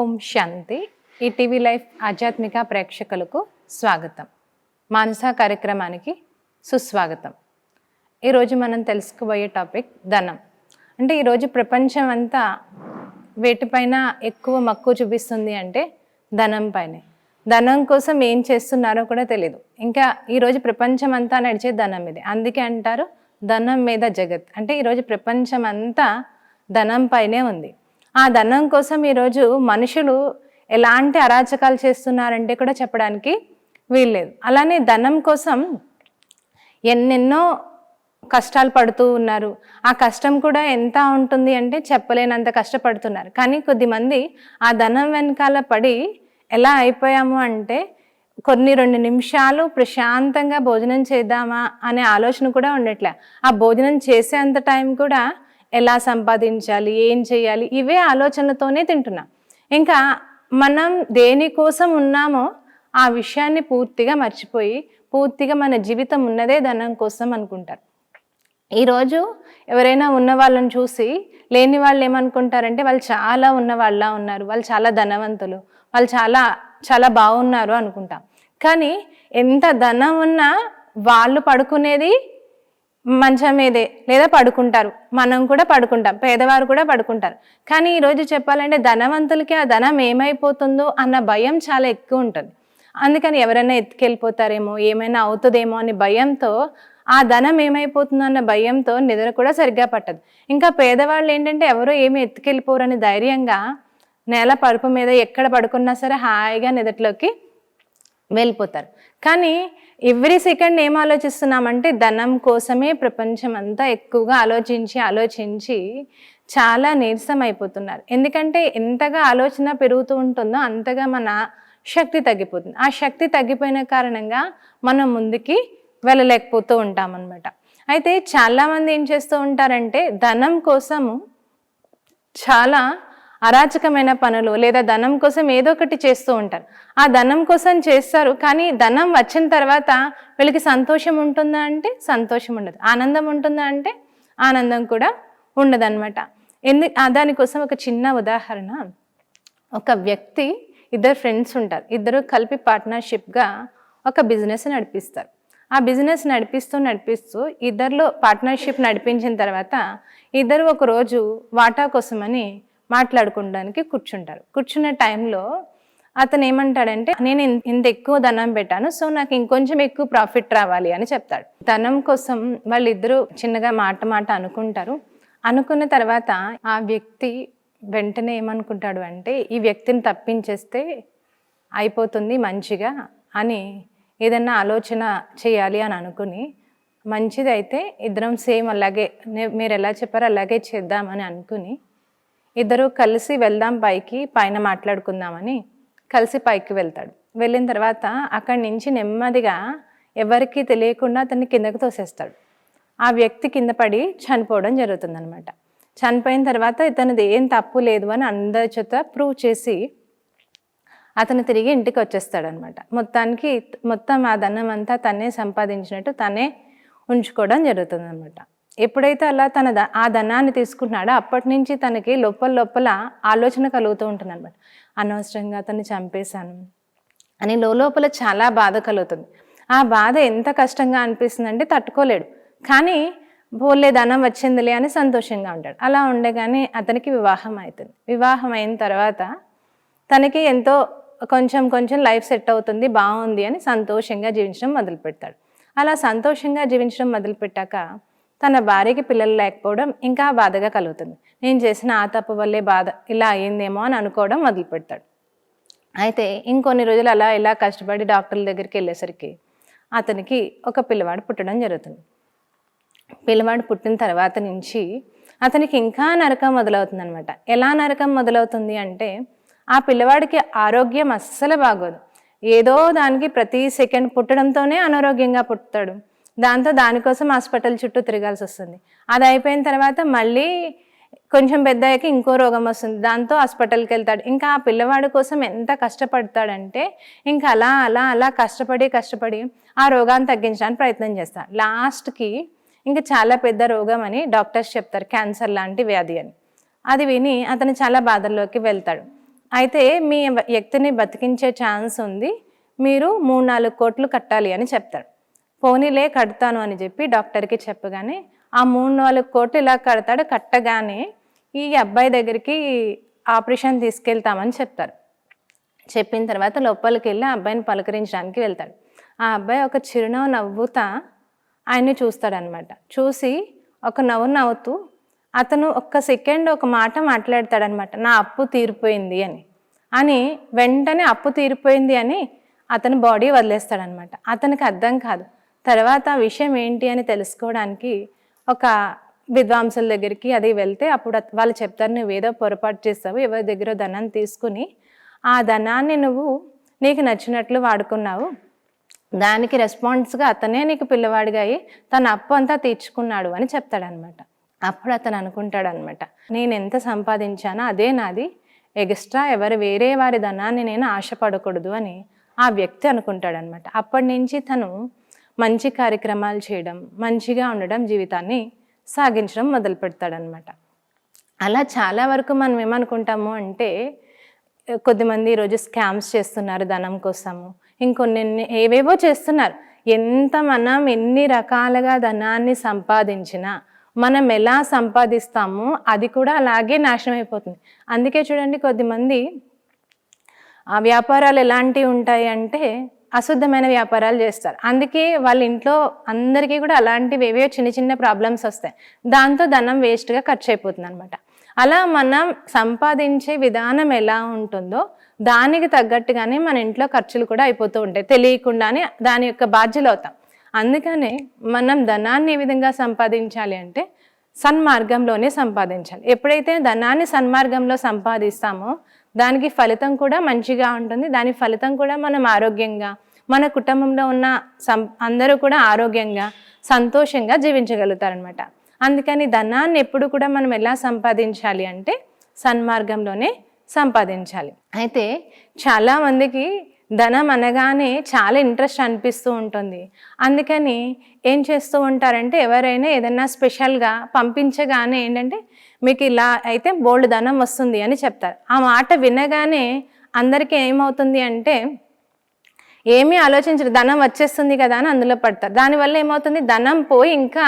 ఓం శాంతి. ETV life ఆధ్యాత్మిక ప్రేక్షకులకు స్వాగతం. మానస కార్యక్రమానికి సుస్వాగతం. ఈరోజు మనం తెలుసుకోబోయే టాపిక్ ధనం. అంటే ఈరోజు ప్రపంచం అంతా వేటిపైన ఎక్కువ మక్కువ చూపిస్తుంది అంటే ధనం పైనే. ధనం కోసం ఏం చేస్తున్నారో కూడా తెలియదు. ఇంకా ఈరోజు ప్రపంచం అంతా నడిచే ధనం ఇది. అందుకే అంటారు ధనం మీద జగత్. అంటే ఈరోజు ప్రపంచం అంతా ధనం పైనే ఉంది. ఆ ధనం కోసం ఈరోజు మనుషులు ఎలాంటి అరాచకాలు చేస్తున్నారంటే కూడా చెప్పడానికి వీల్లేదు. అలానే ధనం కోసం ఎన్నెన్నో కష్టాలు పడుతూ ఉన్నారు. ఆ కష్టం కూడా ఎంత ఉంటుంది అంటే చెప్పలేనంత కష్టపడుతున్నారు. కానీ కొద్దిమంది ఆ ధనం వెనకాల పడి ఎలా అయిపోయాము అంటే కొన్ని 2 నిమిషాలు ప్రశాంతంగా భోజనం చేద్దామా అనే ఆలోచన కూడా ఉండట్లే. ఆ భోజనం చేసేంత టైం కూడా ఎలా సంపాదించాలి, ఏం చేయాలి, ఇవే ఆలోచనలతోనే తింటున్నాం. ఇంకా మనం దేనికోసం ఉన్నామో ఆ విషయాన్ని పూర్తిగా మర్చిపోయి పూర్తిగా మన జీవితం ఉన్నదే ధనం కోసం అనుకుంటారు. ఈరోజు ఎవరైనా ఉన్న వాళ్ళని చూసి లేని వాళ్ళు ఏమనుకుంటారంటే వాళ్ళు చాలా ఉన్న వాళ్ళ ఉన్నారు, వాళ్ళు చాలా ధనవంతులు, వాళ్ళు చాలా చాలా బాగున్నారు అనుకుంటాం. కానీ ఎంత ధనం ఉన్నా వాళ్ళు పడుకునేది మంచం మీదే లేదా పడుకుంటారు. మనం కూడా పడుకుంటాం, పేదవారు కూడా పడుకుంటారు. కానీ ఈరోజు చెప్పాలంటే ధనవంతులకి ఆ ధనం ఏమైపోతుందో అన్న భయం చాలా ఎక్కువ ఉంటుంది. అందుకని ఎవరైనా ఎత్తుకెళ్ళిపోతారేమో, ఏమైనా అవుతుందేమో అని భయంతో, ఆ ధనం ఏమైపోతుందో అన్న భయంతో నిద్ర కూడా సరిగ్గా పట్టదు. ఇంకా పేదవాళ్ళు ఏంటంటే ఎవరో ఏమి ఎత్తుకెళ్ళిపోరని ధైర్యంగా నేల పరుపు మీద ఎక్కడ పడుకున్నా సరే హాయిగా నిద్రలోకి వెళ్ళిపోతారు. కానీ ఎవ్రీ సెకండ్ ఏం ఆలోచిస్తున్నామంటే ధనం కోసమే ప్రపంచం అంతా ఎక్కువగా ఆలోచించి చాలా నీరసం అయిపోతున్నారు. ఎందుకంటే ఎంతగా ఆలోచన పెరుగుతూ ఉంటుందో అంతగా మన శక్తి తగ్గిపోతుంది. ఆ శక్తి తగ్గిపోయిన కారణంగా మనం ముందుకి వెళ్ళలేకపోతూ ఉంటామన్నమాట. అయితే చాలామంది ఏం చేస్తూ ఉంటారంటే ధనం కోసము చాలా అరాచకమైన పనులు లేదా ధనం కోసం ఏదో ఒకటి చేస్తూ ఉంటారు. ఆ ధనం కోసం చేస్తారు, కానీ ధనం వచ్చిన తర్వాత వీళ్ళకి సంతోషం ఉంటుందా అంటే సంతోషం ఉండదు, ఆనందం ఉంటుందా అంటే ఆనందం కూడా ఉండదన్నమాట. దానికోసం ఒక చిన్న ఉదాహరణ. ఒక వ్యక్తి, 2 ఫ్రెండ్స్ ఉంటారు. ఇద్దరు కలిపి పార్ట్నర్షిప్గా ఒక బిజినెస్ నడిపిస్తారు. ఆ బిజినెస్ నడిపిస్తూ ఇద్దరిలో పార్ట్నర్షిప్ నడిపించిన తర్వాత ఇద్దరు ఒకరోజు వాటా కోసమని మాట్లాడుకోవడానికి కూర్చుంటారు. కూర్చున్న టైంలో అతను ఏమంటాడంటే నేను ఇంత ఎక్కువ ధనం పెట్టాను, సో నాకు ఇంకొంచెం ఎక్కువ ప్రాఫిట్ రావాలి అని చెప్తాడు. ధనం కోసం వాళ్ళిద్దరూ చిన్నగా మాట అనుకుంటారు. అనుకున్న తర్వాత ఆ వ్యక్తి వెంటనే ఏమనుకుంటాడు అంటే ఈ వ్యక్తిని తప్పించేస్తే అయిపోతుంది మంచిగా అని ఏదన్నా ఆలోచన చేయాలి అని అనుకుని, మంచిదైతే ఇద్దరం సేమ్ అలాగే మీరు ఎలా చెప్పారో అలాగే చేద్దామని అనుకుని ఇద్దరు కలిసి వెళ్దాం పైన మాట్లాడుకుందామని కలిసి పైకి వెళ్తాడు. వెళ్ళిన తర్వాత అక్కడి నుంచి నెమ్మదిగా ఎవరికి తెలియకుండా అతన్ని కిందకు తోసేస్తాడు. ఆ వ్యక్తి కింద పడి చనిపోవడం జరుగుతుందనమాట. చనిపోయిన తర్వాత ఇతనిది ఏం తప్పు లేదు అని అందరి చేత ప్రూవ్ చేసి అతను తిరిగి ఇంటికి వచ్చేస్తాడనమాట. మొత్తం ఆ ధనం అంతా తనే సంపాదించినట్టు తనే ఉంచుకోవడం జరుగుతుందనమాట. ఎప్పుడైతే అలా ఆ ధనాన్ని తీసుకుంటున్నాడో అప్పటి నుంచి తనకి లోపల ఆలోచన కలుగుతూ ఉంటుంది అనమాట. అనవసరంగా అతన్ని చంపేశాను అని లోపల చాలా బాధ కలుగుతుంది. ఆ బాధ ఎంత కష్టంగా అనిపిస్తుంది అంటే తట్టుకోలేడు. కానీ పోలే ధనం వచ్చిందిలే అని సంతోషంగా ఉంటాడు. అలా ఉండగానే అతనికి వివాహం అవుతుంది. వివాహం అయిన తర్వాత తనకి ఎంతో కొంచెం లైఫ్ సెట్ అవుతుంది, బాగుంది అని సంతోషంగా జీవించడం మొదలు పెడతాడు. అలా సంతోషంగా జీవించడం మొదలుపెట్టాక తన భార్యకి పిల్లలు లేకపోవడం ఇంకా బాధగా కలుగుతుంది. నేను చేసిన ఆ తప్పు వల్లే బాధ ఇలా అయ్యిందేమో అని అనుకోవడం మొదలు పెడతాడు. అయితే ఇంకొన్ని రోజులు అలా ఇలా కష్టపడి డాక్టర్ల దగ్గరికి వెళ్ళేసరికి అతనికి ఒక పిల్లవాడు పుట్టడం జరుగుతుంది. పిల్లవాడు పుట్టిన తర్వాత నుంచి అతనికి ఇంకా నరకం మొదలవుతుంది అనమాట. ఎలా నరకం మొదలవుతుంది అంటే ఆ పిల్లవాడికి ఆరోగ్యం అస్సలు బాగోదు. ఏదో దానికి ప్రతి సెకండ్ పుట్టడంతోనే అనారోగ్యంగా పుడతాడు. దానికోసం హాస్పిటల్ చుట్టూ తిరగాల్సి వస్తుంది. అది అయిపోయిన తర్వాత మళ్ళీ కొంచెం పెద్ద అయ్యాక ఇంకో రోగం వస్తుంది, దాంతో హాస్పిటల్కి వెళ్తాడు. ఇంకా ఆ పిల్లవాడి కోసం ఎంత కష్టపడతాడంటే ఇంకా అలా కష్టపడి ఆ రోగాన్ని తగ్గించడానికి ప్రయత్నం చేస్తాడు. లాస్ట్కి ఇంకా చాలా పెద్ద రోగం అని డాక్టర్స్ చెప్తారు, క్యాన్సర్ లాంటి వ్యాధి అని. అది విని అతను చాలా బాధల్లోకి వెళ్తాడు. అయితే మీ వ్యక్తిని బతికించే ఛాన్స్ ఉంది, మీరు 3-4 కోట్లు కట్టాలి అని చెప్తాడు. పోనీలే కడతాను అని చెప్పి డాక్టర్కి చెప్పగానే ఆ 3-4 కోట్లు ఇలా కడతాడు. కట్టగానే ఈ అబ్బాయి దగ్గరికి ఆపరేషన్ తీసుకెళ్తామని చెప్తారు. చెప్పిన తర్వాత లోపలికి వెళ్ళి ఆ అబ్బాయిని పలకరించడానికి వెళ్తాడు. ఆ అబ్బాయి ఒక చిరునవ్వు నవ్వుతా ఆయన్ని చూస్తాడనమాట. చూసి ఒక నవ్వు నవ్వుతూ అతను ఒక్క సెకండ్ ఒక మాట మాట్లాడతాడనమాట, నా అప్పు తీరిపోయింది అని వెంటనే అప్పు తీరిపోయింది అని అతని బాడీ వదిలేస్తాడనమాట. అతనికి అర్థం కాదు. తర్వాత ఆ విషయం ఏంటి అని తెలుసుకోవడానికి ఒక విద్వాంసుల దగ్గరికి అది వెళ్తే అప్పుడు వాళ్ళు చెప్తారు, నువ్వేదో పొరపాటు చేస్తావు, ఎవరి దగ్గర ధనం తీసుకుని ఆ ధనాన్ని నువ్వు నీకు నచ్చినట్లు వాడుకున్నావు, దానికి రెస్పాన్స్గా అతనే నీకు పిల్లవాడిగా అయ్యి తన అప్పు అంతా తీర్చుకున్నాడు అని చెప్తాడనమాట. అప్పుడు అతను అనుకుంటాడనమాట, నేను ఎంత సంపాదించానో అదే నాది, ఎక్స్ట్రా వేరే వారి ధనాన్ని నేను ఆశపడకూడదు అని ఆ వ్యక్తి అనుకుంటాడనమాట. అప్పటి నుంచి తను మంచి కార్యక్రమాలు చేయడం, మంచిగా ఉండడం, జీవితాన్ని సాగించడం మొదలు పెడతాడనమాట. అలా చాలా వరకు మనం ఏమనుకుంటాము అంటే, కొద్దిమంది ఈరోజు స్కామ్స్ చేస్తున్నారు ధనం కోసము, ఇంకొన్ని ఏవేవో చేస్తున్నారు. మనం ఎన్ని రకాలుగా ధనాన్ని సంపాదించినా మనం ఎలా సంపాదిస్తామో అది కూడా అలాగే నాశనం అయిపోతుంది. అందుకే చూడండి, కొద్దిమంది వ్యాపారాలు ఎలాంటివి ఉంటాయి అంటే అశుద్ధమైన వ్యాపారాలు చేస్తారు. అందుకే వాళ్ళ ఇంట్లో అందరికీ కూడా అలాంటివి ఏవో చిన్న చిన్న ప్రాబ్లమ్స్ వస్తాయి. దాంతో ధనం వేస్ట్గా ఖర్చు అయిపోతుంది అనమాట. అలా మనం సంపాదించే విధానం ఎలా ఉంటుందో దానికి తగ్గట్టుగానే మన ఇంట్లో ఖర్చులు కూడా అయిపోతూ ఉంటాయి. తెలియకుండానే దాని యొక్క బాధ్యులు అవుతాం. అందుకనే మనం ధనాన్ని ఏ విధంగా సంపాదించాలి అంటే సన్మార్గంలోనే సంపాదించాలి. ఎప్పుడైతే ధనాన్ని సన్మార్గంలో సంపాదిస్తామో దానికి ఫలితం కూడా మంచిగా ఉంటుంది. దాని ఫలితం కూడా మనం ఆరోగ్యంగా, మన కుటుంబంలో ఉన్న అందరూ కూడా ఆరోగ్యంగా, సంతోషంగా జీవించగలుగుతారనమాట. అందుకని ధనాన్ని ఎప్పుడు కూడా మనం ఎలా సంపాదించాలి అంటే సన్మార్గంలోనే సంపాదించాలి. అయితే చాలామందికి ధనం అనగానే చాలా ఇంట్రెస్ట్ అనిపిస్తూ ఉంటుంది. అందుకని ఏం చేస్తూ ఉంటారంటే, ఎవరైనా ఏదైనా స్పెషల్గా పంపించగానే ఏంటంటే, మీకు ఇలా అయితే బోల్డ్ ధనం వస్తుంది అని చెప్తారు. ఆ మాట వినగానే అందరికీ ఏమవుతుంది అంటే, ఏమీ ఆలోచించరు, ధనం వచ్చేస్తుంది కదా అని అందులో పడతారు. దానివల్ల ఏమవుతుంది, ధనం పోయి ఇంకా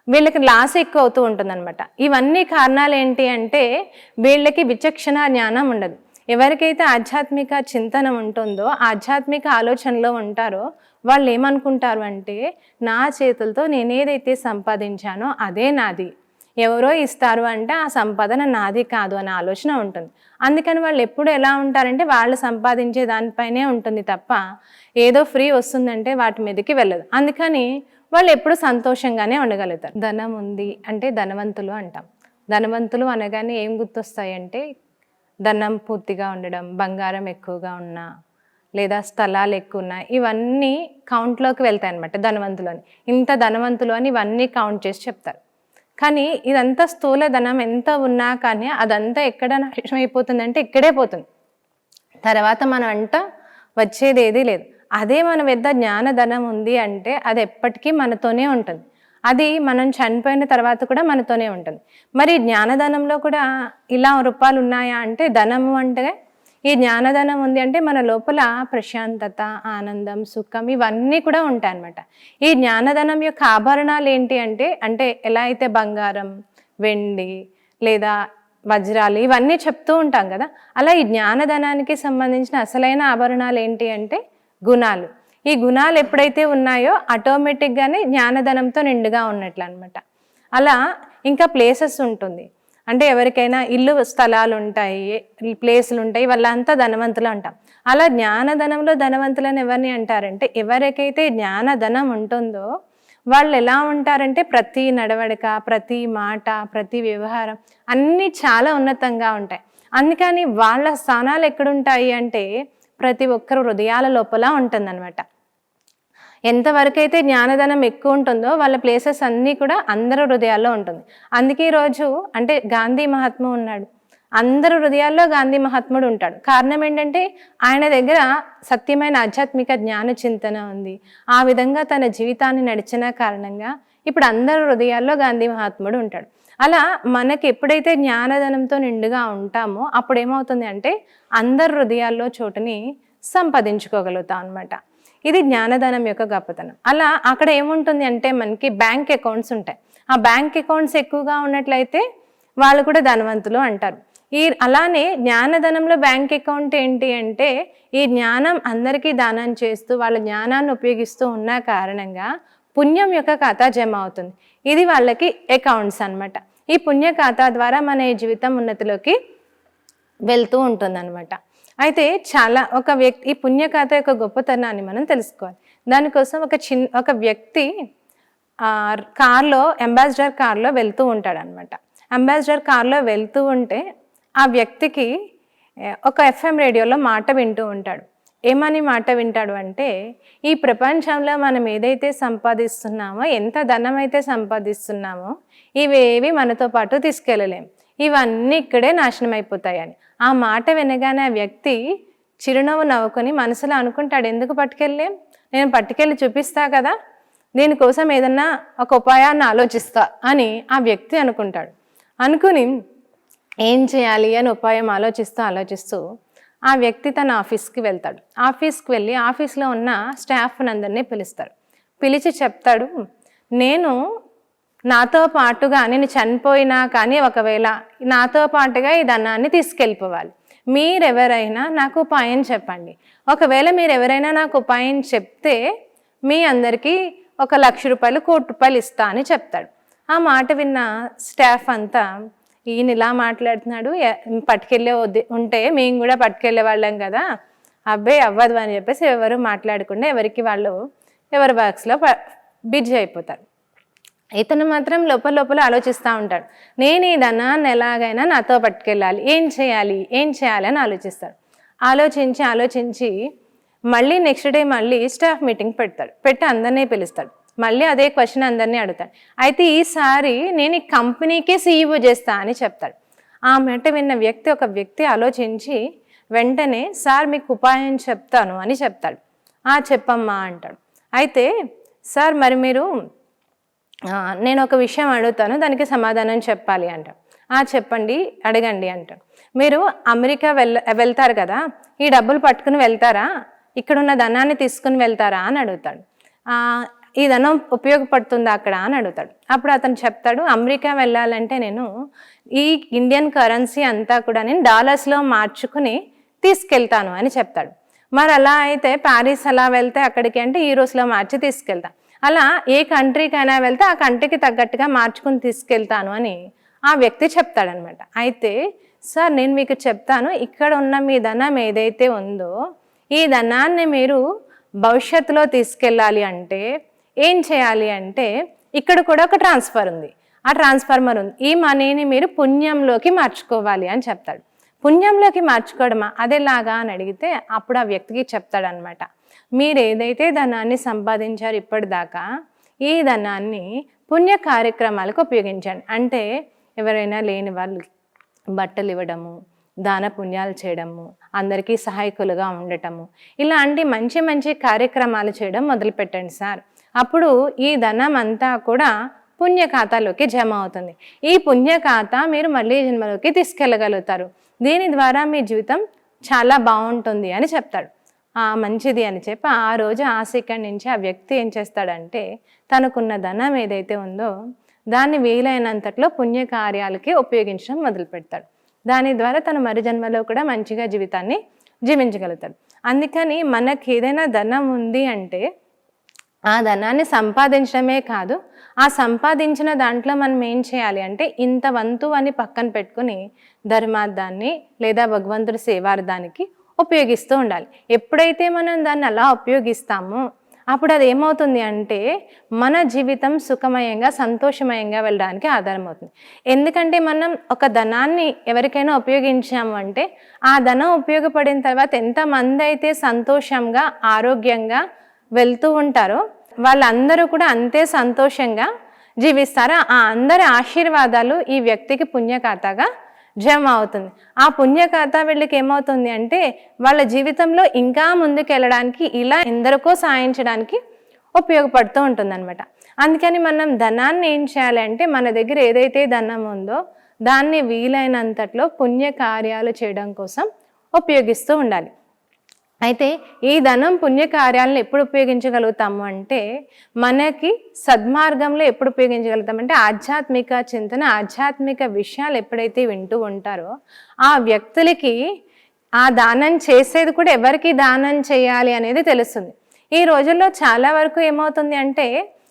వీళ్ళకి లాస్ ఎక్కువ అవుతూ ఉంటుందన్నమాట. ఇవన్నీ కారణాలు ఏంటి అంటే, వీళ్ళకి విచక్షణ జ్ఞానం ఉండదు. ఎవరికైతే ఆధ్యాత్మిక చింతన ఉంటుందో, ఆధ్యాత్మిక ఆలోచనలో ఉంటారో వాళ్ళు ఏమనుకుంటారు అంటే, నా చేతులతో నేనేదైతే సంపాదించానో అదే నాది, ఎవరో ఇస్తారు అంటే ఆ సంపాదన నాది కాదు అనే ఆలోచన ఉంటుంది. అందుకని వాళ్ళు ఎప్పుడు ఎలా ఉంటారంటే, వాళ్ళు సంపాదించే దానిపైనే ఉంటుంది తప్ప ఏదో ఫ్రీ వస్తుందంటే వాటి మీదకి వెళ్ళదు. అందుకని వాళ్ళు ఎప్పుడు సంతోషంగానే ఉండగలుగుతారు. ధనం ఉంది అంటే ధనవంతులు అంటాం. ధనవంతులు అనగానే ఏం గుర్తొస్తాయి అంటే, ధనం పూర్తిగా ఉండడం, బంగారం ఎక్కువగా ఉన్నా, లేదా స్థలాలు ఎక్కువ ఉన్నా, ఇవన్నీ కౌంట్లోకి వెళ్తాయి అన్నమాట. ధనవంతులు అని, ఇంత ధనవంతులు అని ఇవన్నీ కౌంట్ చేసి చెప్తారు. కానీ ఇదంతా స్థూల ధనం ఎంత ఉన్నా కానీ అదంతా ఎక్కడ నాశనం అయిపోతుంది, ఇక్కడే పోతుంది. తర్వాత మనం వచ్చేది ఏదీ లేదు. అదే మన వద్ద జ్ఞానధనం ఉంది అంటే అది ఎప్పటికీ మనతోనే ఉంటుంది. అది మనం చనిపోయిన తర్వాత కూడా మనతోనే ఉంటుంది. మరి జ్ఞానధనంలో కూడా ఇలా రూపాలు ఉన్నాయా అంటే, ధనము అంటే ఈ జ్ఞానధనం ఉంది అంటే మన లోపల ప్రశాంతత, ఆనందం, సుఖం ఇవన్నీ కూడా ఉంటాయి అన్నమాట. ఈ జ్ఞానధనం యొక్క ఆభరణాలు ఏంటి అంటే ఎలా అయితే బంగారం, వెండి లేదా వజ్రాలు ఇవన్నీ చెప్తూ ఉంటాం కదా, అలా ఈ జ్ఞానధనానికి సంబంధించిన అసలైన ఆభరణాలు ఏంటి అంటే గుణాలు. ఈ గుణాలు ఎప్పుడైతే ఉన్నాయో ఆటోమేటిక్గానే జ్ఞానధనంతో నిండుగా ఉన్నట్లు అనమాట. అలా ఇంకా ప్లేసెస్ ఉంటుంది అంటే, ఎవరికైనా ఇల్లు స్థలాలు ఉంటాయి, ప్లేసులు ఉంటాయి, వాళ్ళంతా ధనవంతులు అంటాం. అలా జ్ఞానధనంలో ధనవంతులని ఎవరిని అంటారంటే, ఎవరికైతే జ్ఞానధనం ఉంటుందో వాళ్ళు ఎలా ఉంటారంటే, ప్రతి నడవడిక, ప్రతి మాట, ప్రతి వ్యవహారం అన్నీ చాలా ఉన్నతంగా ఉంటాయి. అందుకని వాళ్ళ స్థానాలు ఎక్కడుంటాయి అంటే ప్రతి ఒక్కరు హృదయాల లోపల ఉంటుందన్నమాట. ఎంతవరకైతే జ్ఞానధనం ఎక్కువ ఉంటుందో వాళ్ళ ప్లేసెస్ అన్నీ కూడా అందరి హృదయాల్లో ఉంటుంది. అందుకే ఈరోజు అంటే గాంధీ మహాత్ముడు ఉన్నాడు, అందరి హృదయాల్లో గాంధీ మహాత్ముడు ఉంటాడు. కారణం ఏంటంటే ఆయన దగ్గర సత్యమైన ఆధ్యాత్మిక జ్ఞాన చింతన ఉంది. ఆ విధంగా తన జీవితాన్ని నడిచిన కారణంగా ఇప్పుడు అందరి హృదయాల్లో గాంధీ మహాత్ముడు ఉంటాడు. అలా మనకి ఎప్పుడైతే జ్ఞానధనంతో నిండుగా ఉంటామో అప్పుడు ఏమవుతుంది అంటే అందరి హృదయాల్లో చోటుని సంపాదించుకోగలుగుతాం అనమాట. ఇది జ్ఞానధనం యొక్క గొప్పతనం. అలా అక్కడ ఏముంటుంది అంటే మనకి బ్యాంక్ అకౌంట్స్ ఉంటాయి. ఆ బ్యాంక్ అకౌంట్స్ ఎక్కువగా ఉన్నట్లయితే వాళ్ళు కూడా ధనవంతులు అంటారు. అలానే జ్ఞానధనంలో బ్యాంక్ అకౌంట్ ఏంటి అంటే ఈ జ్ఞానం అందరికీ దానం చేస్తూ వాళ్ళ జ్ఞానాన్ని ఉపయోగిస్తూ ఉన్న కారణంగా పుణ్యం యొక్క ఖాతా జమ అవుతుంది. ఇది వాళ్ళకి అకౌంట్స్ అనమాట. ఈ పుణ్య ఖాతా ద్వారా మన జీవితం ఉన్నతిలోకి వెళ్తూ ఉంటుందన్నమాట. అయితే ఒక వ్యక్తి ఈ పుణ్య ఖాతా యొక్క గొప్పతనాన్ని మనం తెలుసుకోవాలి. దానికోసం ఒక వ్యక్తి అంబాసిడర్ కార్లో వెళ్తూ ఉంటాడు అనమాట. అంబాసిడర్ కార్లో వెళ్తూ ఉంటే ఆ వ్యక్తికి ఒక FM రేడియోలో మాట వింటూ ఉంటాడు. ఏమని మాట వింటాడు అంటే ఈ ప్రపంచంలో మనం ఏదైతే సంపాదిస్తున్నామో, ఎంత ధనం అయితే సంపాదిస్తున్నామో ఇవేవి మనతో పాటు తీసుకెళ్ళలేం, ఇవన్నీ ఇక్కడే నాశనం అయిపోతాయని. ఆ మాట వినగానే ఆ వ్యక్తి చిరునవ్వు నవ్వుకొని మనసులో అనుకుంటాడు, ఎందుకు పట్టుకెళ్ళలేం, నేను పట్టుకెళ్ళి చూపిస్తా కదా, దీనికోసం ఏదన్నా ఒక ఉపాయాన్ని ఆలోచిస్తా అని ఆ వ్యక్తి అనుకుంటాడు. అనుకుని ఏం చేయాలి అని ఉపాయం ఆలోచిస్తూ ఆ వ్యక్తి తన ఆఫీస్కి వెళ్తాడు. ఆఫీస్కి వెళ్ళి ఆఫీస్లో ఉన్న స్టాఫ్ని అందరినీ పిలుస్తాడు. పిలిచి చెప్తాడు, నాతో పాటుగా నేను చనిపోయినా కానీ ఒకవేళ నాతో పాటుగా ఈ ధనాన్ని తీసుకెళ్ళిపోవాలి. మీరెవరైనా నాకు ఉపాయం చెప్పండి. ఒకవేళ మీరెవరైనా నాకు ఉపాయం చెప్తే మీ అందరికీ 1,00,000 రూపాయలు, 1,00,00,000 రూపాయలు ఇస్తా అని చెప్తాడు. ఆ మాట విన్న స్టాఫ్ అంతా ఈయన ఇలా మాట్లాడుతున్నాడు, పట్టుకెళ్ళే ఉంటే మేము కూడా పట్టుకెళ్ళే వాళ్ళం కదా, అబ్బాయి అవ్వదు అని చెప్పేసి ఎవరు మాట్లాడకుండా ఎవరికి వాళ్ళు ఎవరి వర్క్స్లో బిజీ అయిపోతారు. ఇతను మాత్రం లోపల ఆలోచిస్తూ ఉంటాడు, నేను ఈ ధనాన్ని ఎలాగైనా నాతో పట్టుకెళ్ళాలి, ఏం చేయాలి అని ఆలోచిస్తాడు. ఆలోచించి మళ్ళీ నెక్స్ట్ డే మళ్ళీ స్టాఫ్ మీటింగ్ పెట్టి అందరినీ పిలుస్తాడు. మళ్ళీ అదే క్వశ్చన్ అందరినీ అడుగుతాడు. అయితే ఈసారి నేను ఈ కంపెనీకే CEO చేస్తా అని చెప్తాడు. ఆ మాట విన్న ఒక వ్యక్తి ఆలోచించి వెంటనే సార్ మీకు ఉపాయం చెప్తాను అని చెప్తాడు. చెప్పమ్మా అంటాడు. అయితే సార్ మరి మీరు నేను ఒక విషయం అడుగుతాను, దానికి సమాధానం చెప్పాలి అంటాడు. చెప్పండి, అడగండి అంటాడు. మీరు అమెరికా వెళ్తారు కదా, ఈ డబ్బులు పట్టుకుని వెళ్తారా, ఇక్కడున్న ధనాన్ని తీసుకుని వెళ్తారా అని అడుగుతాడు. ఈ ధనం ఉపయోగపడుతుందా అక్కడ అని అడుగుతాడు. అప్పుడు అతను చెప్తాడు, అమెరికా వెళ్ళాలంటే నేను ఈ ఇండియన్ కరెన్సీ అంతా కూడా నేను డాలర్స్లో మార్చుకుని తీసుకెళ్తాను అని చెప్తాడు. మరి అలా అయితే ప్యారిస్ అలా వెళ్తే అక్కడికి అంటే యూరోస్లో మార్చి తీసుకెళ్తాను. అలా ఏ కంట్రీకైనా వెళ్తే ఆ కంట్రీకి తగ్గట్టుగా మార్చుకుని తీసుకెళ్తాను అని ఆ వ్యక్తి చెప్తాడనమాట. అయితే సార్ నేను మీకు చెప్తాను, ఇక్కడ ఉన్న మీ ధనం ఏదైతే ఉందో ఈ ధనాన్ని మీరు భవిష్యత్తులో తీసుకెళ్ళాలి అంటే ఏం చేయాలి అంటే ఇక్కడ కూడా ఒక ట్రాన్స్ఫార్మర్ ఉంది, ఈ మనీని మీరు పుణ్యంలోకి మార్చుకోవాలి అని చెప్తాడు. పుణ్యంలోకి మార్చుకోవడమా, అదేలాగా అని అడిగితే అప్పుడు ఆ వ్యక్తికి చెప్తాడనమాట, మీరు ఏదైతే ధనాన్ని సంపాదించారో ఇప్పటిదాకా ఈ ధనాన్ని పుణ్య కార్యక్రమాలకు ఉపయోగించండి. అంటే ఎవరైనా లేని వాళ్ళు బట్టలు ఇవ్వడము, దాన పుణ్యాలు చేయడము, అందరికీ సహాయకులుగా ఉండటము, ఇలాంటి మంచి మంచి కార్యక్రమాలు చేయడం మొదలుపెట్టండి సార్. అప్పుడు ఈ ధనం అంతా కూడా పుణ్య ఖాతాలోకి జమ అవుతుంది. ఈ పుణ్య ఖాతా మీరు మళ్ళీ జన్మలోకి తీసుకెళ్ళగలుగుతారు. దీని ద్వారా మీ జీవితం చాలా బాగుంటుంది అని చెప్తాడు. మంచిది అని చెప్పి ఆ రోజు ఆ సెకండ్ నుంచి ఆ వ్యక్తి ఏం చేస్తాడంటే తనకున్న ధనం ఏదైతే ఉందో దాన్ని వీలైనంతట్లో పుణ్య కార్యాలకి ఉపయోగించడం మొదలు పెడతాడు. దాని ద్వారా తన మరు జన్మలో కూడా మంచిగా జీవితాన్ని జీవించగలుగుతాడు. అందుకని మనకి ఏదైనా ధనం ఉంది అంటే ఆ ధనాన్ని సంపాదించడమే కాదు, ఆ సంపాదించిన దాంట్లో మనం ఏం చేయాలి అంటే ఇంత వంతు అని పక్కన పెట్టుకుని ధర్మార్థాన్ని లేదా భగవంతుడి సేవార్థానికి ఉపయోగిస్తూ ఉండాలి. ఎప్పుడైతే మనం దాన్ని అలా ఉపయోగిస్తామో అప్పుడు అది ఏమవుతుంది అంటే మన జీవితం సుఖమయంగా సంతోషమయంగా వెళ్ళడానికి ఆధారం అవుతుంది. ఎందుకంటే మనం ఒక ధనాన్ని ఎవరికైనా ఉపయోగించాము అంటే ఆ ధనం ఉపయోగపడిన తర్వాత ఎంతమంది అయితే సంతోషంగా ఆరోగ్యంగా వెళ్తూ ఉంటారో వాళ్ళందరూ కూడా అంతే సంతోషంగా జీవిస్తారు. ఆ అందరి ఆశీర్వాదాలు ఈ వ్యక్తికి పుణ్యఖాతాగా జమ అవుతుంది. ఆ పుణ్యఖాతా వీళ్ళకి ఏమవుతుంది అంటే వాళ్ళ జీవితంలో ఇంకా ముందుకు వెళ్ళడానికి ఇలా ఎందరికో సాయించడానికి ఉపయోగపడుతూ ఉంటుందన్నమాట. అందుకని మనం ధనాన్ని ఏం చేయాలి అంటే మన దగ్గర ఏదైతే ధనం ఉందో దాన్ని వీలైనంతట్లో పుణ్యకార్యాలు చేయడం కోసం ఉపయోగిస్తూ ఉండాలి. అయితే ఈ ధనం పుణ్యకార్యాలను ఎప్పుడు ఉపయోగించగలుగుతాము అంటే మనకి సద్మార్గంలో ఎప్పుడు ఉపయోగించగలుగుతామంటే ఆధ్యాత్మిక చింతన, ఆధ్యాత్మిక విషయాలు ఎప్పుడైతే వింటూ ఉంటారో ఆ వ్యక్తులకి ఆ దానం చేసేది కూడా ఎవరికి దానం చేయాలి అనేది తెలుస్తుంది. ఈ రోజుల్లో చాలా వరకు ఏమవుతుంది అంటే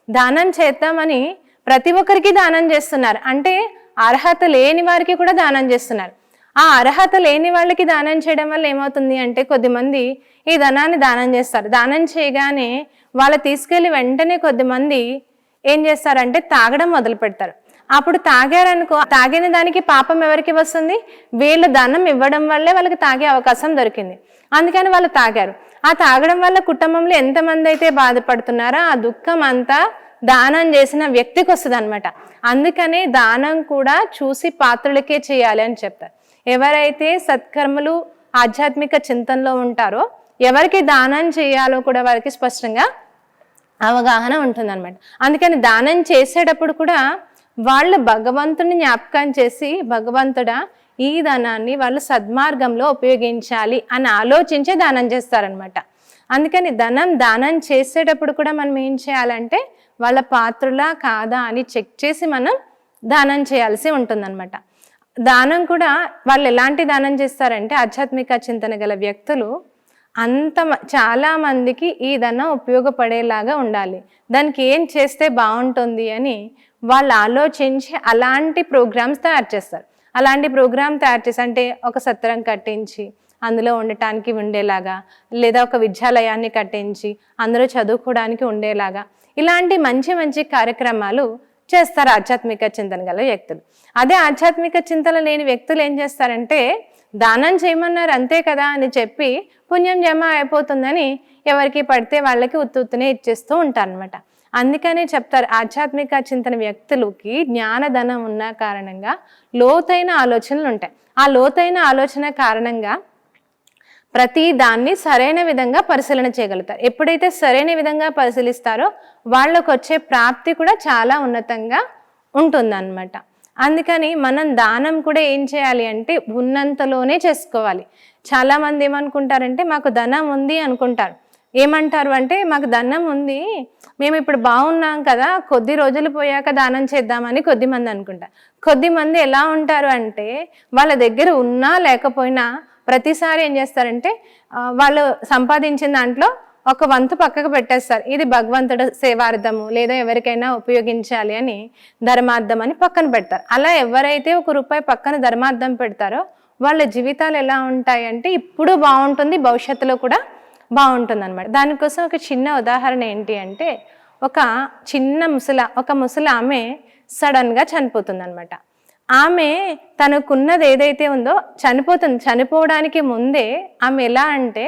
దానం చేద్దామని ప్రతి ఒక్కరికి దానం చేస్తున్నారు. అంటే అర్హత లేని వారికి కూడా దానం చేస్తున్నారు. ఆ అర్హత లేని వాళ్ళకి దానం చేయడం వల్ల ఏమవుతుంది అంటే కొద్దిమంది ఈ ధనాన్ని దానం చేస్తారు. దానం చేయగానే వాళ్ళు తీసుకెళ్ళి వెంటనే కొద్దిమంది ఏం చేస్తారంటే తాగడం మొదలు పెడతారు. అప్పుడు తాగారనుకో, తాగిన దానికి పాపం ఎవరికి వస్తుంది? వీళ్ళు ధనం ఇవ్వడం వల్లే వాళ్ళకి తాగే అవకాశం దొరికింది. అందుకని వాళ్ళు తాగారు. ఆ తాగడం వల్ల కుటుంబంలో ఎంతమంది అయితే బాధపడుతున్నారో ఆ దుఃఖం అంతా దానం చేసిన వ్యక్తికి వస్తుంది అనమాట. అందుకనే దానం కూడా చూసి పాత్రులకే చేయాలి అని చెప్తారు. ఎవరైతే సత్కర్మలు ఆధ్యాత్మిక చింతనలో ఉంటారో ఎవరికి దానం చేయాలో కూడా వారికి స్పష్టంగా అవగాహన ఉంటుందన్నమాట. అందుకని దానం చేసేటప్పుడు కూడా వాళ్ళు భగవంతుని జ్ఞాపకం చేసి భగవంతుడా ఈ ధనాన్ని వాళ్ళు సద్మార్గంలో ఉపయోగించాలి అని ఆలోచించే దానం చేస్తారనమాట. అందుకని దానం చేసేటప్పుడు కూడా మనం ఏం చేయాలంటే వాళ్ళ పాత్రులా కాదా అని చెక్ చేసి మనం దానం చేయాల్సి ఉంటుందన్నమాట. దానం కూడా వాళ్ళు ఎలాంటి దానం చేస్తారంటే ఆధ్యాత్మిక చింతన గల వ్యక్తులు చాలా మందికి ఈ ధనం ఉపయోగపడేలాగా ఉండాలి, దానికి ఏం చేస్తే బాగుంటుంది అని వాళ్ళు ఆలోచించి అలాంటి ప్రోగ్రామ్స్ తయారు చేస్తారు. అలాంటి ప్రోగ్రామ్ తయారు చేసి అంటే ఒక సత్రం కట్టించి అందులో ఉండటానికి ఉండేలాగా, లేదా ఒక విద్యాలయాన్ని కట్టించి అందులో చదువుకోవడానికి ఉండేలాగా ఇలాంటి మంచి మంచి కార్యక్రమాలు చేస్తారు ఆధ్యాత్మిక చింతన గల వ్యక్తులు. అదే ఆధ్యాత్మిక చింతన లేని వ్యక్తులు ఏం చేస్తారంటే దానం చేయమన్నారు అంతే కదా అని చెప్పి పుణ్యం జమ అయిపోతుందని ఎవరికి పడితే వాళ్ళకి ఉత్తునే ఇచ్చేస్తూ ఉంటారనమాట. అందుకనే చెప్తారు ఆధ్యాత్మిక చింతన వ్యక్తులకి జ్ఞానధనం ఉన్న కారణంగా లోతైన ఆలోచనలు ఉంటాయి. ఆ లోతైన ఆలోచన కారణంగా ప్రతి దాన్ని సరైన విధంగా పరిశీలన చేయగలుగుతారు. ఎప్పుడైతే సరైన విధంగా పరిశీలిస్తారో వాళ్ళకు వచ్చే ప్రాప్తి కూడా చాలా ఉన్నతంగా ఉంటుందన్నమాట. అందుకని మనం దానం కూడా ఏం చేయాలి అంటే ఉన్నంతలోనే చేసుకోవాలి. చాలామంది ఏమనుకుంటారంటే మాకు ధనం ఉంది అనుకుంటారు. ఏమంటారు అంటే మాకు ధనం ఉంది, మేము ఇప్పుడు బాగున్నాం కదా, కొద్ది రోజులు పోయాక దానం చేద్దామని కొద్దిమంది అనుకుంటారు. కొద్దిమంది ఎలా ఉంటారు అంటే వాళ్ళ దగ్గర ఉన్నా లేకపోయినా ప్రతిసారి ఏం చేస్తారంటే వాళ్ళు సంపాదించిన దాంట్లో ఒక వంతు పక్కకు పెట్టేస్తారు. ఇది భగవంతుడు సేవార్థము లేదా ఎవరికైనా ఉపయోగించాలి అని ధర్మార్థం అని పక్కన పెడతారు. అలా ఎవరైతే ₹1 పక్కన ధర్మార్థం పెడతారో వాళ్ళ జీవితాలు ఎలా ఉంటాయి అంటే ఇప్పుడు బాగుంటుంది, భవిష్యత్తులో కూడా బాగుంటుంది అనమాట. దానికోసం ఒక చిన్న ఉదాహరణ ఏంటి అంటే ఒక ముసలి ఆమె సడన్గా చనిపోతుంది అనమాట. ఆమె తనకున్నది ఏదైతే ఉందో చనిపోవడానికి ముందే ఆమె ఎలా అంటే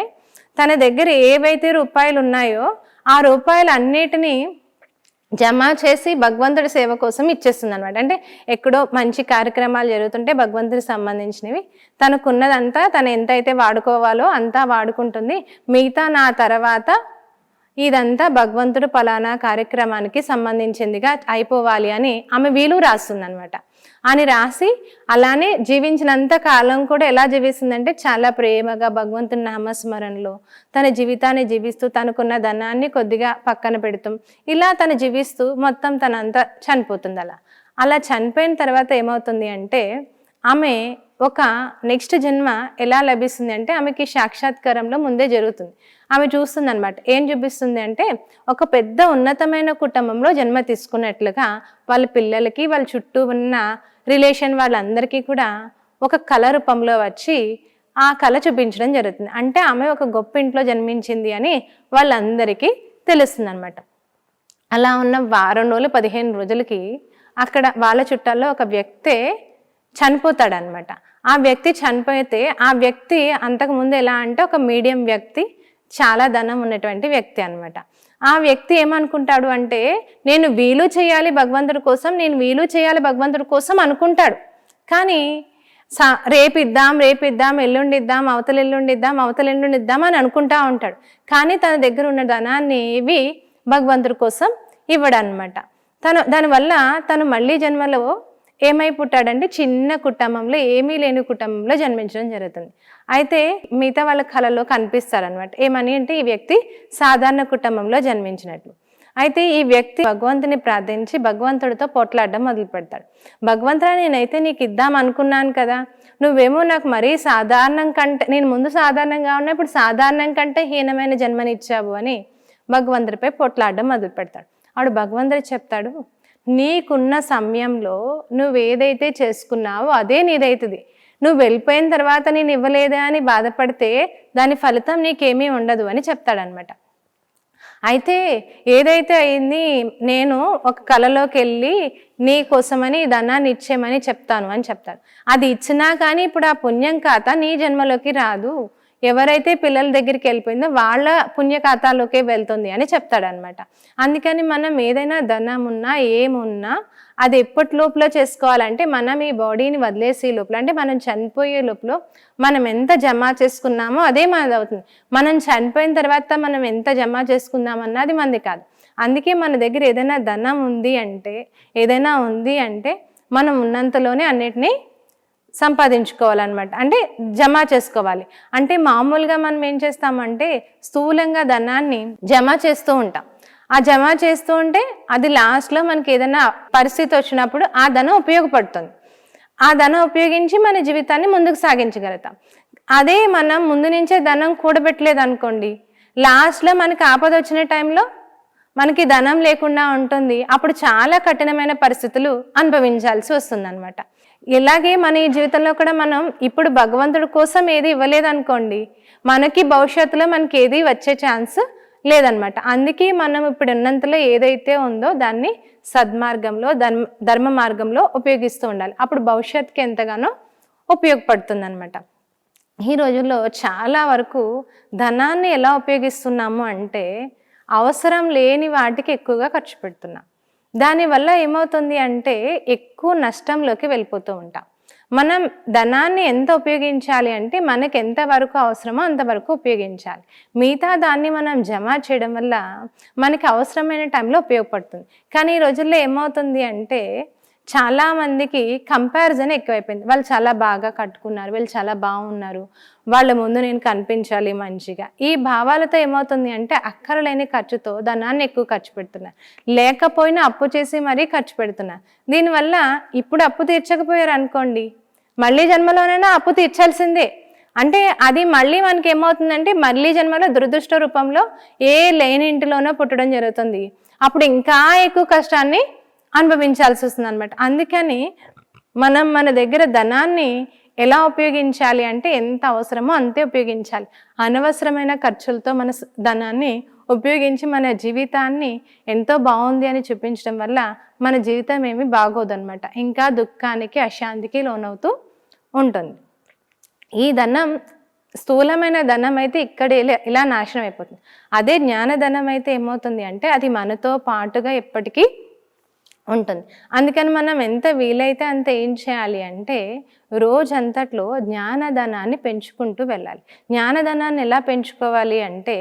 తన దగ్గర ఏవైతే రూపాయలు ఉన్నాయో ఆ రూపాయలు అన్నిటినీ జమ చేసి భగవంతుడి సేవ కోసం ఇచ్చేస్తుంది అనమాట. అంటే ఎక్కడో మంచి కార్యక్రమాలు జరుగుతుంటే భగవంతుడికి సంబంధించినవి తనకున్నదంతా తను ఎంతైతే వాడుకోవాలో అంతా వాడుకుంటుంది. మిగతా నా తర్వాత ఇదంతా భగవంతుడు పలానా కార్యక్రమానికి సంబంధించిందిగా అయిపోవాలి అని ఆమె వీలు రాస్తుంది అనమాట. అని రాసి అలానే జీవించినంత కాలం కూడా ఎలా జీవిస్తుందంటే చాలా ప్రేమగా భగవంతుని నామస్మరణలో తన జీవితాన్ని జీవిస్తూ తనకున్న ధనాన్ని కొద్దిగా పక్కన పెడుతూ ఇలా తను జీవిస్తూ మొత్తం తనంతా చనిపోతుంది. అలా చనిపోయిన తర్వాత ఏమవుతుంది అంటే ఆమె ఒక నెక్స్ట్ జన్మ ఎలా లభిస్తుంది అంటే ఆమెకి సాక్షాత్కారంలో ముందే జరుగుతుంది. ఆమె చూస్తుంది అనమాట. ఏం చూపిస్తుంది అంటే ఒక పెద్ద ఉన్నతమైన కుటుంబంలో జన్మ తీసుకున్నట్లుగా వాళ్ళ పిల్లలకి వాళ్ళ చుట్టూ ఉన్న రిలేషన్ వాళ్ళందరికీ కూడా ఒక కళ రూపంలో వచ్చి ఆ కళ చూపించడం జరుగుతుంది. అంటే ఆమె ఒక గొప్ప ఇంట్లో జన్మించింది అని వాళ్ళందరికీ తెలుస్తుంది అనమాట. అలా ఉన్న వారం రోజులు 15 రోజులకి అక్కడ వాళ్ళ చుట్టాల్లో ఒక వ్యక్తే చనిపోతాడనమాట. ఆ వ్యక్తి చనిపోతే ఆ వ్యక్తి అంతకుముందు ఎలా అంటే ఒక మీడియం వ్యక్తి, చాలా ధనం ఉన్నటువంటి వ్యక్తి అనమాట. ఆ వ్యక్తి ఏమనుకుంటాడు అంటే నేను వీలు చేయాలి భగవంతుడి కోసం అనుకుంటాడు. కానీ రేపిద్దాం ఎల్లుండిద్దాం అవతలెల్లుండిద్దాం అని అనుకుంటా ఉంటాడు. కానీ తన దగ్గర ఉన్న ధనాన్ని ఇవి భగవంతుడి కోసం ఇవ్వడనమాట. దానివల్ల తను మళ్ళీ జన్మలో ఏమై పుట్టాడంటే చిన్న కుటుంబంలో, ఏమీ లేని కుటుంబంలో జన్మించడం జరుగుతుంది. అయితే మిగతా వాళ్ళ కళలో కనిపిస్తారనమాట. ఏమని అంటే ఈ వ్యక్తి సాధారణ కుటుంబంలో జన్మించినట్లు. అయితే ఈ వ్యక్తి భగవంతుని ప్రార్థించి భగవంతుడితో పోట్లాడడం మొదలు పెడతాడు. భగవంతుడా, నేనైతే నీకు ఇద్దాం అనుకున్నాను కదా, నువ్వేమో నాకు మరీ సాధారణం కంటే, నేను ముందు సాధారణంగా ఉన్నా, ఇప్పుడు సాధారణం కంటే హీనమైన జన్మనిచ్చావు అని భగవంతుడిపై పోట్లాడడం మొదలు పెడతాడు. ఆడు భగవంతుడు చెప్తాడు, నీకున్న సమయంలో నువ్వేదైతే చేసుకున్నావో అదే నీదైతుంది. నువ్వు వెళ్ళిపోయిన తర్వాత నేను ఇవ్వలేదా అని బాధపడితే దాని ఫలితం నీకేమీ ఉండదు అని చెప్తాడనమాట. అయితే ఏదైతే అయింది, నేను ఒక కళలోకి వెళ్ళి నీ కోసమని ధనాన్ని ఇచ్చేయమని చెప్తాను అని చెప్తాడు. అది ఇచ్చినా కానీ ఇప్పుడు ఆ పుణ్యం ఖాతా నీ జన్మలోకి రాదు, ఎవరైతే పిల్లల దగ్గరికి వెళ్ళిపోయిందో వాళ్ళ పుణ్య ఖాతాలోకే వెళ్తుంది అని చెప్తాడనమాట. అందుకని మనం ఏదైనా ధనం ఉన్నా ఏమున్నా అది ఎప్పటి లోపల చేసుకోవాలంటే, మనం ఈ బాడీని వదిలేసే లోపల, అంటే మనం చనిపోయే లోపల మనం ఎంత జమ చేసుకున్నామో అదే మనది అవుతుంది. మనం చనిపోయిన తర్వాత మనం ఎంత జమ చేసుకుందామన్నది మనది కాదు. అందుకే మన దగ్గర ఏదైనా ధనం ఉంది అంటే మనం ఉన్నంతలోనే అన్నిటినీ సంపాదించుకోవాలన్నమాట. అంటే జమ చేసుకోవాలి. అంటే మామూలుగా మనం ఏం చేస్తామంటే స్థూలంగా ధనాన్ని జమ చేస్తూ ఉంటాం. ఆ జమ చేస్తూ ఉంటే అది లాస్ట్లో మనకి ఏదైనా పరిస్థితి వచ్చినప్పుడు ఆ ధనం ఉపయోగపడుతుంది. ఆ ధనం ఉపయోగించి మన జీవితాన్ని ముందుకు సాగించగలుగుతాం. అదే మనం ముందు నుంచే ధనం కూడబెట్టలేదు అనుకోండి, లాస్ట్లో మనకి ఆపద వచ్చిన టైంలో మనకి ధనం లేకుండా ఉంటుంది. అప్పుడు చాలా కఠినమైన పరిస్థితులు అనుభవించాల్సి వస్తుంది అనమాట. ఇలాగే మన ఈ జీవితంలో కూడా మనం ఇప్పుడు భగవంతుడి కోసం ఏది ఇవ్వలేదనుకోండి, మనకి భవిష్యత్తులో మనకి ఏది వచ్చే ఛాన్స్ లేదనమాట. అందుకే మనం ఇప్పుడు ఉన్నంతలో ఏదైతే ఉందో దాన్ని సద్మార్గంలో ధర్మ మార్గంలో ఉపయోగిస్తూ ఉండాలి. అప్పుడు భవిష్యత్తుకి ఎంతగానో ఉపయోగపడుతుంది అనమాట. ఈ రోజుల్లో చాలా వరకు ధనాన్ని ఎలా ఉపయోగిస్తున్నాము అంటే అవసరం లేని వాటికి ఎక్కువగా ఖర్చు పెడుతున్నాం. దానివల్ల ఏమవుతుంది అంటే ఎక్కువ నష్టంలోకి వెళ్ళిపోతూ ఉంటాం. మనం ధనాన్ని ఎంత ఉపయోగించాలి అంటే మనకి ఎంతవరకు అవసరమో అంతవరకు ఉపయోగించాలి. మిగతా దాన్ని మనం జమ చేయడం వల్ల మనకి అవసరమైన టైంలో ఉపయోగపడుతుంది. కానీ ఈ రోజుల్లో ఏమవుతుంది అంటే చాలామందికి కంపారిజన్ ఎక్కువైపోయింది. వాళ్ళు చాలా బాగా కట్టుకున్నారు, వీళ్ళు చాలా బాగున్నారు, వాళ్ళ ముందు నేను కనిపించాలి మంచిగా. ఈ భావాలతో ఏమవుతుంది అంటే అక్కరలేని ఖర్చుతో ధనాన్ని ఎక్కువ ఖర్చు పెడుతున్నారు. లేకపోయినా అప్పు చేసి మరీ ఖర్చు పెడుతున్నారు. దీనివల్ల ఇప్పుడు అప్పు తీర్చకపోయారు అనుకోండి, మళ్ళీ జన్మలోనైనా అప్పు తీర్చాల్సిందే. అంటే అది మళ్ళీ మనకి ఏమవుతుందంటే మళ్ళీ జన్మలో దురదృష్ట రూపంలో ఏ లేని ఇంటిలోనో పుట్టడం జరుగుతుంది. అప్పుడు ఇంకా ఎక్కువ కష్టాన్ని అనుభవించాల్సి వస్తుంది అనమాట. అందుకని మనం మన దగ్గర ధనాన్ని ఎలా ఉపయోగించాలి అంటే ఎంత అవసరమో అంతే ఉపయోగించాలి. అనవసరమైన ఖర్చులతో మన ధనాన్ని ఉపయోగించి మన జీవితాన్ని ఎంతో బాగుంది అని చూపించడం వల్ల మన జీవితం ఏమి బాగోదన్నమాట. ఇంకా దుఃఖానికి అశాంతికి లోనవుతూ ఉంటుంది. ఈ ధనం స్థూలమైన ధనం అయితే ఇక్కడ ఇలా నాశనం అయిపోతుంది. అదే జ్ఞానధనం అయితే ఏమవుతుంది అంటే అది మనతో పాటుగా ఎప్పటికీ ఉంటుంది. అందుకని మనం ఎంత వీలైతే అంత ఏం చేయాలి అంటే రోజంతట్లో జ్ఞానధనాన్ని పెంచుకుంటూ వెళ్ళాలి. జ్ఞానధనాన్ని ఎలా పెంచుకోవాలి అంటే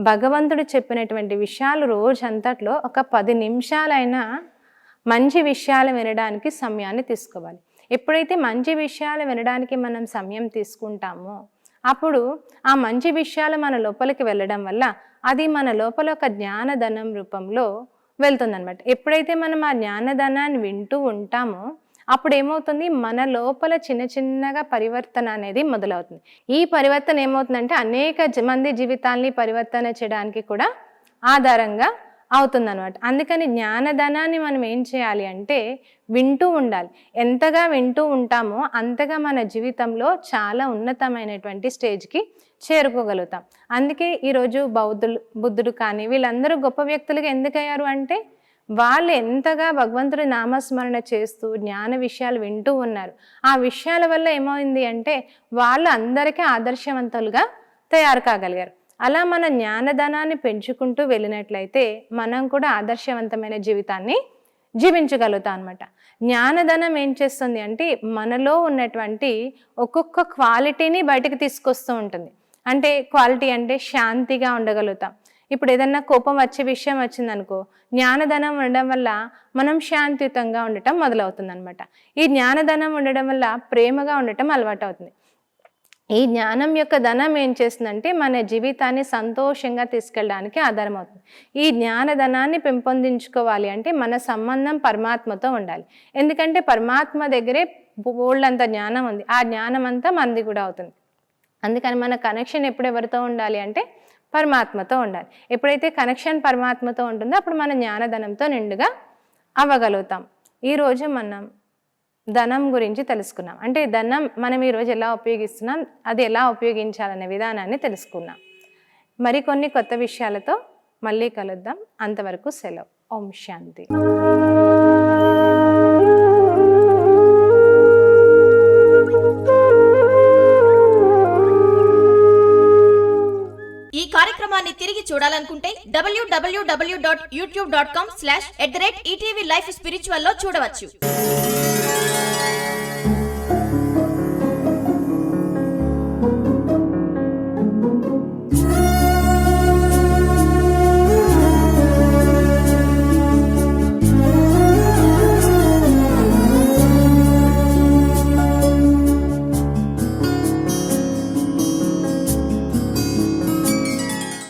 భగవంతుడు చెప్పినటువంటి విషయాలు రోజంతట్లో ఒక 10 నిమిషాలైనా మంచి విషయాలు వినడానికి సమయాన్ని తీసుకోవాలి. ఎప్పుడైతే మంచి విషయాలు వినడానికి మనం సమయం తీసుకుంటామో అప్పుడు ఆ మంచి విషయాలు మన లోపలికి వెళ్ళడం వల్ల అది మన లోపల ఒక జ్ఞానధనం రూపంలో వెళ్తుందనమాట. ఎప్పుడైతే మనం ఆ జ్ఞానధనాన్ని వింటూ ఉంటామో అప్పుడు ఏమవుతుంది, మన లోపల చిన్న చిన్నగా పరివర్తన అనేది మొదలవుతుంది. ఈ పరివర్తన ఏమవుతుందంటే అనేక మంది జీవితాల్ని పరివర్తన చేయడానికి కూడా ఆధారంగా అవుతుందన్నమాట. అందుకని జ్ఞానధనాన్ని మనం ఏం చేయాలి అంటే వింటూ ఉండాలి. ఎంతగా వింటూ ఉంటామో అంతగా మన జీవితంలో చాలా ఉన్నతమైనటువంటి స్టేజ్కి చేరుకోగలుగుతాం. అందుకే ఈరోజు బుద్ధుడు కానీ వీళ్ళందరూ గొప్ప వ్యక్తులుగా ఎందుకయ్యారు అంటే వాళ్ళు ఎంతగా భగవంతుడి నామస్మరణ చేస్తూ జ్ఞాన విషయాలు వింటూ ఉన్నారు. ఆ విషయాల వల్ల ఏమైంది అంటే వాళ్ళు అందరికీ ఆదర్శవంతులుగా తయారు కాగలిగారు. అలా మన జ్ఞానధనాన్ని పెంచుకుంటూ వెళ్ళినట్లయితే మనం కూడా ఆదర్శవంతమైన జీవితాన్ని జీవించగలుగుతాం అనమాట. జ్ఞానధనం ఏం చేస్తుంది అంటే మనలో ఉన్నటువంటి ఒక్కొక్క క్వాలిటీని బయటకు తీసుకొస్తూ ఉంటుంది. అంటే క్వాలిటీ అంటే శాంతిగా ఉండగలుగుతాం. ఇప్పుడు ఏదన్నా కోపం వచ్చే విషయం వచ్చిందనుకో, జ్ఞానధనం ఉండడం వల్ల మనం శాంతియుతంగా ఉండటం మొదలవుతుంది అనమాట. ఈ జ్ఞానధనం ఉండడం వల్ల ప్రేమగా ఉండటం అలవాటు అవుతుంది. ఈ జ్ఞానం యొక్క ధనం ఏం చేస్తుందంటే మన జీవితాన్ని సంతోషంగా తీసుకెళ్ళడానికి ఆధారం అవుతుంది. ఈ జ్ఞానధనాన్ని పెంపొందించుకోవాలి అంటే మన సంబంధం పరమాత్మతో ఉండాలి. ఎందుకంటే పరమాత్మ దగ్గరే బోల్డంత జ్ఞానం ఉంది. ఆ జ్ఞానం అంతా మనది కూడా అవుతుంది. అందుకని మన కనెక్షన్ ఎప్పుడు ఎవరితో ఉండాలి అంటే పరమాత్మతో ఉండాలి. ఎప్పుడైతే కనెక్షన్ పరమాత్మతో ఉంటుందో అప్పుడు మన జ్ఞానధనంతో నిండుగా అవ్వగలుగుతాం. ఈరోజు మనం ధనం గురించి తెలుసుకున్నాం. అంటే ధనం మనం ఈరోజు ఎలా ఉపయోగిస్తున్నాం, అది ఎలా ఉపయోగించాలనే విధానాన్ని తెలుసుకున్నాం. మరికొన్ని కొత్త విషయాలతో మళ్ళీ కలుద్దాం. అంతవరకు సెలవు. ఓం శాంతి. ఈ కార్యక్రమాన్ని తిరిగి చూడాలనుకుంటే www.youtube.com/ETV Life Spiritual లో చూడవచ్చు.